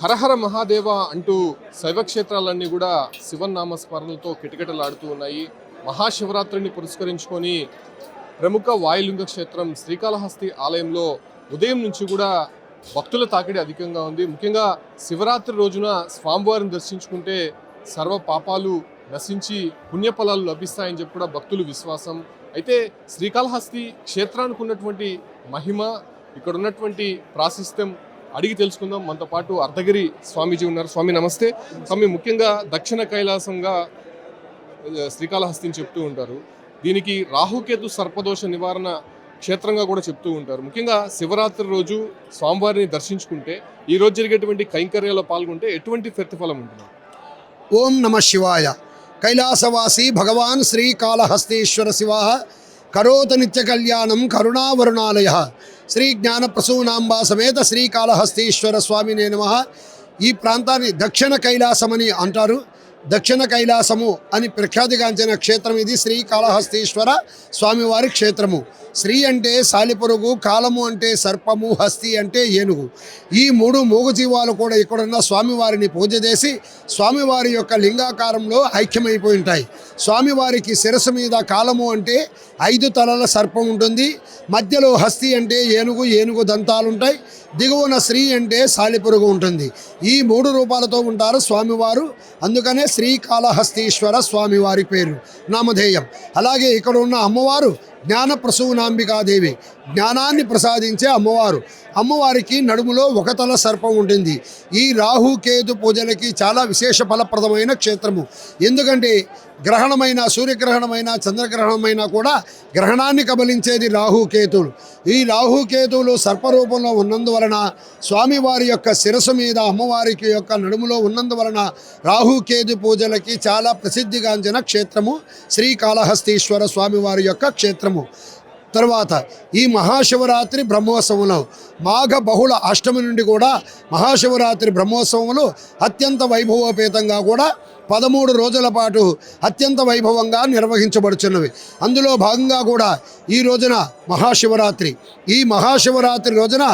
హరహర మహాదేవ అంటూ శైవక్షేత్రాలన్నీ కూడా శివనామస్మరణలతో కిటకిటలాడుతూ ఉన్నాయి. మహాశివరాత్రిని పురస్కరించుకొని ప్రముఖ వాయులింగ క్షేత్రం శ్రీకాళహస్తి ఆలయంలో ఉదయం నుంచి కూడా భక్తుల తాకిడి అధికంగా ఉంది. ముఖ్యంగా శివరాత్రి రోజున స్వామివారిని దర్శించుకుంటే సర్వ పాపాలు నశించి పుణ్యఫలాలు లభిస్తాయని చెప్పి కూడా భక్తులు విశ్వాసం. అయితే శ్రీకాళహస్తి క్షేత్రానికి ఉన్నటువంటి మహిమ, ఇక్కడ ఉన్నటువంటి ప్రాశస్త్యం అడిగి తెలుసుకుందాం. మనతో పాటు అర్ధగిరి స్వామీజీ ఉన్నారు. స్వామి నమస్తే. స్వామి, ముఖ్యంగా దక్షిణ కైలాసంగా శ్రీకాళహస్తిని చెప్తూ ఉంటారు. దీనికి రాహుకేతు సర్పదోష నివారణ క్షేత్రంగా కూడా చెప్తూ ఉంటారు. ముఖ్యంగా శివరాత్రి రోజు స్వామివారిని దర్శించుకుంటే, ఈ రోజు జరిగేటువంటి కైంకర్యాల్లో పాల్గొంటే ఎటువంటి ప్రతిఫలం ఉంటుంది? ఓం నమ శివాయ. కైలాసవాసి భగవాన్ శ్రీకాళహస్తీశ్వర శివ కరోత నిత్య కళ్యాణం కరుణావరుణాలయ శ్రీ జ్ఞానప్రసూనాంబా సమేత శ్రీకాళహస్తీశ్వర స్వామినే నమః. ఈ ప్రాంతాన్ని దక్షిణ కైలాసమని అంటారు. దక్షిణ కైలాసము అని ప్రఖ్యాతిగాంచిన క్షేత్రం ఇది శ్రీకాళహస్తీశ్వర స్వామివారి క్షేత్రము. శ్రీ అంటే సాలిపురుగు, కాలము అంటే సర్పము, హస్తి అంటే ఏనుగు. ఈ మూడు మూగజీవాలు కూడా ఇక్కడున్న స్వామివారిని పూజ చేసి స్వామివారి యొక్క లింగాకారంలో ఐక్యమైపోయి ఉంటాయి. స్వామివారికి శిరస్సు మీద కాలము అంటే 5 తలల సర్పం ఉంటుంది. మధ్యలో హస్తి అంటే ఏనుగు, ఏనుగు దంతాలు ఉంటాయి. దిగువన శ్రీ అంటే సాలిపురుగు ఉంటుంది. ఈ 3 రూపాలతో ఉంటారు స్వామివారు. అందుకనే శ్రీకాళహస్తీశ్వర స్వామివారి పేరు నామధేయం. అలాగే ఇక్కడ ఉన్న అమ్మవారు జ్ఞానప్రసూనాంబికాదేవి, జ్ఞానాన్ని ప్రసాదించే అమ్మవారు. అమ్మవారికి నడుములో 1 తల సర్పం ఉంటుంది. ఈ రాహుకేతు పూజలకి చాలా విశేష ఫలప్రదమైన క్షేత్రము. ఎందుకంటే గ్రహణమైన, సూర్యగ్రహణమైన, చంద్రగ్రహణమైనా కూడా గ్రహణాన్ని కబలించేది రాహుకేతువులు. ఈ రాహుకేతువులు సర్పరూపంలో ఉన్నందువలన స్వామివారి యొక్క శిరస్సు మీద అమ్మవారికి యొక్క నడుములో ఉన్నందువలన రాహుకేతు పూజలకి చాలా ప్రసిద్ధిగాంచిన క్షేత్రము శ్రీకాళహస్తీశ్వర స్వామివారి యొక్క క్షేత్రము. తర్వాత ఈ మహాశివరాత్రి బ్రహ్మోత్సవంలో మాఘ బహుళ అష్టమి నుండి కూడా మహాశివరాత్రి బ్రహ్మోత్సవములు అత్యంత వైభవోపేతంగా కూడా 13 రోజుల పాటు అత్యంత వైభవంగా నిర్వహించబడుచున్నవి. అందులో భాగంగా కూడా ఈ రోజున మహాశివరాత్రి. ఈ మహాశివరాత్రి రోజున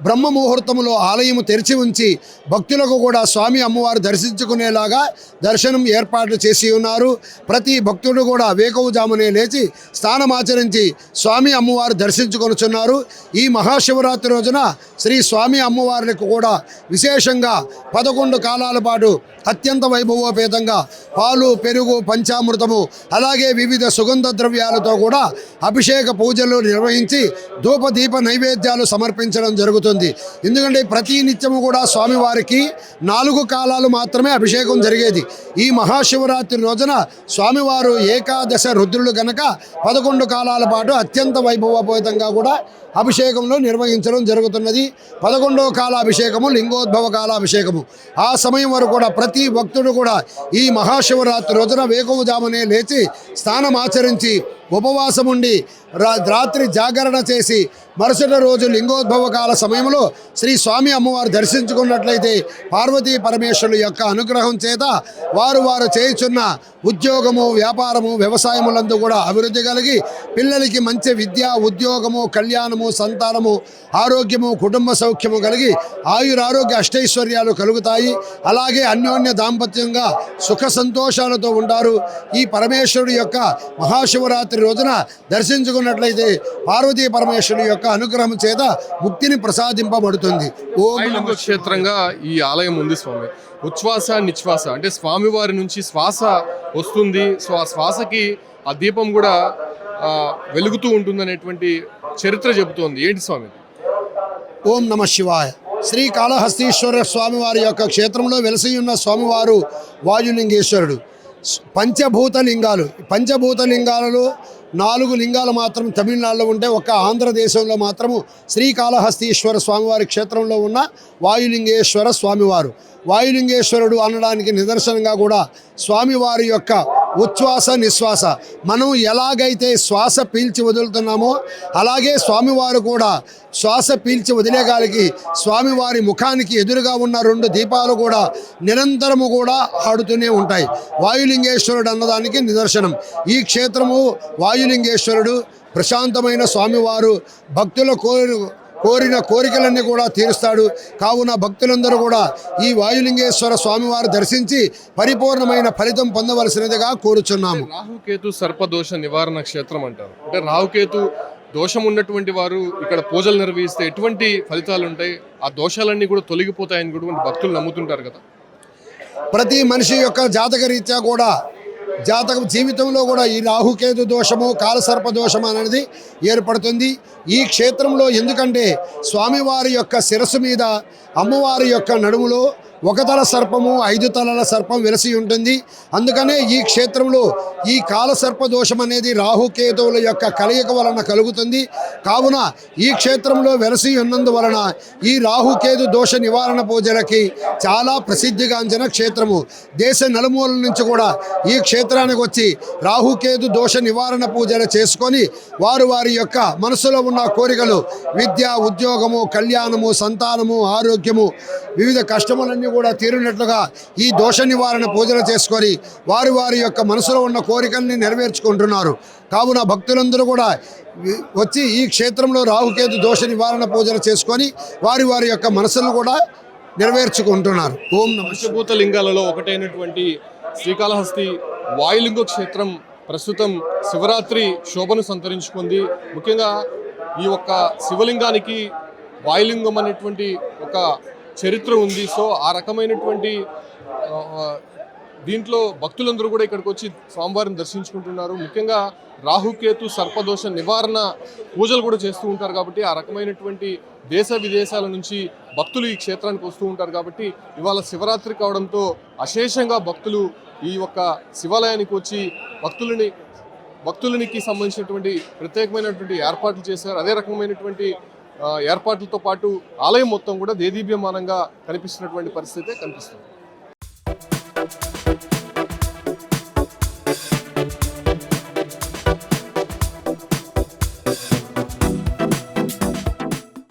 బ్రహ్మ ముహూర్తములో ఆలయము తెరిచి ఉంచి భక్తులకు కూడా స్వామి అమ్మవారు దర్శించుకునేలాగా దర్శనం ఏర్పాట్లు చేసి ఉన్నారు. ప్రతి భక్తుడు కూడా వేకువజామునే లేచి స్నానమాచరించి స్వామి అమ్మవారు దర్శించుకొనుచున్నారు. ఈ మహాశివరాత్రి రోజున శ్రీ స్వామి అమ్మవారికి కూడా విశేషంగా 11 కాలాల పాటు అత్యంత వైభవోపేతంగా పాలు, పెరుగు, పంచామృతము అలాగే వివిధ సుగంధ ద్రవ్యాలతో కూడా అభిషేక పూజలు నిర్వహించి ధూపదీప నైవేద్యాలు సమర్పించడం జరుగుతుంది. ఎందుకంటే ప్రతి నిత్యము కూడా స్వామివారికి 4 కాలాలు మాత్రమే అభిషేకం జరిగేది. ఈ మహాశివరాత్రి రోజున స్వామివారు ఏకాదశ రుద్రులు గనక 11 కాలాల పాటు అత్యంత వైభవోపేతంగా కూడా అభిషేకంలో నిర్వహించడం జరుగుతున్నది. 11వ కాల అభిషేకము లింగోద్భవ కాల అభిషేకము. ఆ సమయం వరకు కూడా ప్రతి భక్తుడు కూడా ఈ మహాశివరాత్రి రోజున వేకువజామునే లేచి స్నానమాచరించి ఉపవాసం ఉండి రాత్రి జాగరణ చేసి మరుసటి రోజు లింగోద్భవ కాల సమయంలో శ్రీ స్వామి అమ్మవారు దర్శించుకున్నట్లయితే పార్వతీ పరమేశ్వరుల యొక్క అనుగ్రహం చేత వారు చేయుచున్న ఉద్యోగము, వ్యాపారము, వ్యవసాయములందు కూడా అభివృద్ధి కలిగి పిల్లలకి మంచి విద్య, ఉద్యోగము, కళ్యాణము, సంతానము, ఆరోగ్యము, కుటుంబ సౌఖ్యము కలిగి ఆయురారోగ్య అష్టైశ్వర్యాలు కలుగుతాయి. అలాగే అన్యోన్య దాంపత్యంగా సుఖ సంతోషాలతో ఉంటారు. ఈ పరమేశ్వరుడి యొక్క మహాశివరాత్రి రోజున దర్శించుకున్నట్లయితే పార్వతీ పరమేశ్వరుడి యొక్క అనుగ్రహం చేత ముక్తిని ప్రసాదింపబడుతుంది. వాయులింగ క్షేత్రంగా ఈ ఆలయం ఉంది స్వామి. ఉచ్ఛ్వాస నిశ్వాస అంటే స్వామివారి నుంచి శ్వాస వస్తుంది. సో ఆ శ్వాసకి ఆ దీపం కూడా వెలుగుతూ ఉంటుంది అనేటువంటి చరిత్ర చెబుతోంది. ఏంటి స్వామి? ఓం నమ శివాయ. శ్రీకాళహస్తీశ్వర స్వామివారి యొక్క క్షేత్రంలో వెలసి ఉన్న స్వామివారు వాయులింగేశ్వరుడు. పంచభూత లింగాలలో 4 లింగాలు మాత్రం తమిళనాడులో ఉంటే, ఒక్క ఆంధ్రదేశంలో మాత్రము శ్రీకాళహస్తీశ్వర స్వామివారి క్షేత్రంలో ఉన్న వాయులింగేశ్వర స్వామివారు. వాయులింగేశ్వరుడు అనడానికి నిదర్శనంగా కూడా స్వామివారి యొక్క ఉచ్ఛ్వాస నిశ్వాస. మనం ఎలాగైతే శ్వాస పీల్చి వదులుతున్నామో అలాగే స్వామివారు కూడా శ్వాస పీల్చి వదిలేగాలికి స్వామివారి ముఖానికి ఎదురుగా ఉన్న 2 దీపాలు కూడా నిరంతరము కూడా ఆడుతూనే ఉంటాయి. వాయులింగేశ్వరుడు అన్నదానికి నిదర్శనం ఈ క్షేత్రము. వాయులింగేశ్వరుడు ప్రశాంతమైన స్వామివారు, భక్తుల కోరిన కోరికలన్నీ కూడా తీరుస్తాడు. కావున భక్తులందరూ కూడా ఈ వాయులింగేశ్వర స్వామివారు దర్శించి పరిపూర్ణమైన ఫలితం పొందవలసినదిగా కోరుచున్నాము. రాహుకేతు సర్పదోష నివారణ క్షేత్రం అంటారు. అంటే రాహుకేతు దోషం ఉన్నటువంటి వారు ఇక్కడ పూజలు నిర్వహిస్తే ఎటువంటి ఫలితాలు ఉంటాయి, ఆ దోషాలన్నీ కూడా తొలగిపోతాయని కూడా భక్తులు నమ్ముతుంటారు కదా. ప్రతి మనిషి యొక్క జాతక రీత్యా కూడా జీవితంలో కూడా ఈ రాహుకేతు దోషము కాలసర్ప దోషం అనేది ఏర్పడుతుంది ఈ క్షేత్రంలో. ఎందుకంటే స్వామివారి యొక్క శిరస్సు మీద అమ్మవారి యొక్క నడుములో ఒక తల సర్పము 5 తలల సర్పం వెలసి ఉంటుంది. అందుకనే ఈ క్షేత్రంలో ఈ కాలసర్ప దోషం అనేది రాహుకేతువుల యొక్క కలయిక వలన కలుగుతుంది. కావున ఈ క్షేత్రంలో వెలసి ఉన్నందువలన ఈ రాహుకేతు దోష నివారణ పూజలకి చాలా ప్రసిద్ధిగాంచిన క్షేత్రము. దేశ నలుమూలల నుంచి కూడా ఈ క్షేత్రానికి వచ్చి రాహుకేతు దోష నివారణ పూజలు చేసుకొని వారి యొక్క మనసులో ఉన్న కోరికలు విద్య, ఉద్యోగము, కళ్యాణము, సంతానము, ఆరోగ్యము, వివిధ కష్టములన్నీ కూడా తీరినట్లుగా ఈ దోష నివారణ పూజలు చేసుకొని వారి యొక్క మనసులో ఉన్న కోరికల్ని నెరవేర్చుకుంటున్నారు. కావున భక్తులందరూ కూడా వచ్చి ఈ క్షేత్రంలో రాహుకేతు దోష నివారణ పూజలు చేసుకొని వారి యొక్క మనసులను కూడా నెరవేర్చుకుంటున్నారు. ఓం నమః. పంచభూత లింగాలలో ఒకటైనటువంటి శ్రీకాళహస్తి వాయులింగ క్షేత్రం ప్రస్తుతం శివరాత్రి శోభను సంతరించుకుంది. ముఖ్యంగా ఈ ఒక్క శివలింగానికి వాయులింగం అనేటువంటి ఒక చరిత్ర ఉంది. సో ఆ రకమైనటువంటి దీంట్లో భక్తులందరూ కూడా ఇక్కడికి వచ్చి స్వామివారిని దర్శించుకుంటున్నారు. ముఖ్యంగా రాహుకేతు సర్పదోష నివారణ పూజలు కూడా చేస్తూ ఉంటారు కాబట్టి ఆ రకమైనటువంటి దేశ విదేశాల నుంచి భక్తులు ఈ క్షేత్రానికి వస్తూ ఉంటారు. కాబట్టి ఇవాళ శివరాత్రి కావడంతో అశేషంగా భక్తులు ఈ యొక్క శివాలయానికి వచ్చి భక్తులకి సంబంధించినటువంటి ప్రత్యేకమైనటువంటి ఏర్పాట్లు చేశారు. అదే రకమైనటువంటి ఏర్పాట్లతో పాటు ఆలయం మొత్తం కూడా దేదీప్యమానంగా కనిపిస్తున్నటువంటి పరిస్థితే కనిపిస్తుంది.